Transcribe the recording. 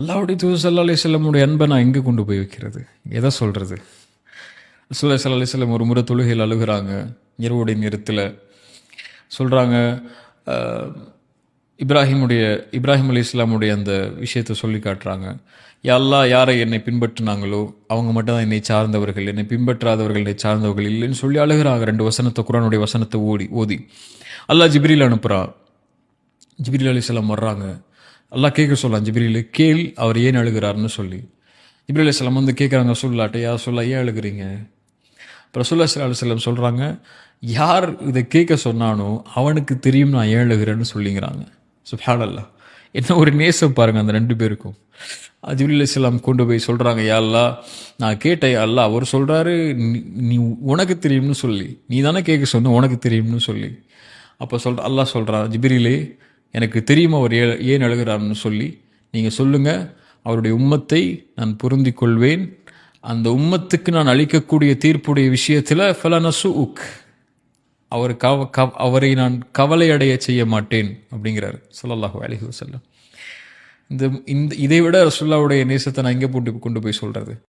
அல்லாஹ்வுடைய தூதர் ஸல்லல்லாஹு அலைஹி வஸல்லமுடைய அன்பை நான் எங்கே கொண்டு போய் வைக்கிறது? எதை சொல்கிறது? ரசூலுல்லாஹி ஸல்லல்லாஹு அலைஹி வஸல்லம் ஒரு முறை தொழுகையில் அழுகுறாங்க. இரவுடைய நேரத்தில் சொல்கிறாங்க, இப்ராஹிம் அலைஹிஸ்ஸலாமுடைய அந்த விஷயத்தை சொல்லி காட்டுறாங்க. யா அல்லாஹ், யாரை என்னை பின்பற்றினாங்களோ அவங்க மட்டும் தான் என்னை சார்ந்தவர்கள், என்னை பின்பற்றாதவர்கள் என்னை சார்ந்தவர்கள் இல்லைன்னு சொல்லி அழுகிறாங்க. 2 வசனத்தை, குர்ஆனுடைய வசனத்தை ஓதி அல்லாஹ் ஜிப்ரீல் அனுப்புகிறான். ஜிப்ரீல் அலைஹிஸ்ஸலாம் வர்றாங்க. அல்லாஹ் கேட்க சொல்லலாம், ஜிப்ரீல் கேள் அவர் ஏன் அழுகிறாருன்னு சொல்லி. ஜிப்ரீல் அலைஹிஸ்ஸலாம் வந்து கேட்குறாங்க ரசூலுல்லாஹ்ட்ட, யா ரசூலுல்லாஹ் ஏன் அழுகிறீங்க? இப்போ ரசூலுல்லாஹி ஸல்லல்லாஹு அலைஹி வஸல்லம் சொல்கிறாங்க, யார் இதை கேட்க சொன்னானோ அவனுக்கு தெரியும் நான் ஏன் அழுகிறேன்னு சொல்லிங்கிறாங்க. சுப்ஹானல்லாஹ், என்ன ஒரு நேசம் பாருங்கள் அந்த 2 பேருக்கும். ஜிப்ரீல் அலைஹிஸ்ஸலாம் கொண்டு போய் சொல்கிறாங்க, யா அல்லாஹ் நான் கேட்டேன், அல்லாஹ் அவர் சொல்கிறாரு நீ உனக்கு தெரியும்னு சொல்லி, நீ தானே கேட்க சொன்ன, உனக்கு தெரியும்னு சொல்லி. அப்போ அல்லாஹ் சொல்கிறான், ஜிப்ரீலே எனக்கு தெரியும் அவர் ஏன் அழுகிறார்னு சொல்லி, நீங்கள் சொல்லுங்கள், அவருடைய உம்மத்தை நான் பொருந்திக் கொள்வேன், அந்த உம்மத்துக்கு நான் அளிக்கக்கூடிய தீர்ப்புடைய விஷயத்தில் ஃபலனசுஉக், அவரை நான் கவலை அடைய செய்ய மாட்டேன் அப்படிங்கிறார் ஸல்லல்லாஹு அலைஹி வஸல்லம். இதை விட ரசூலுல்லாஹ்வுடைய நேசத்தை நான் எங்கே கொண்டு போய் சொல்கிறது?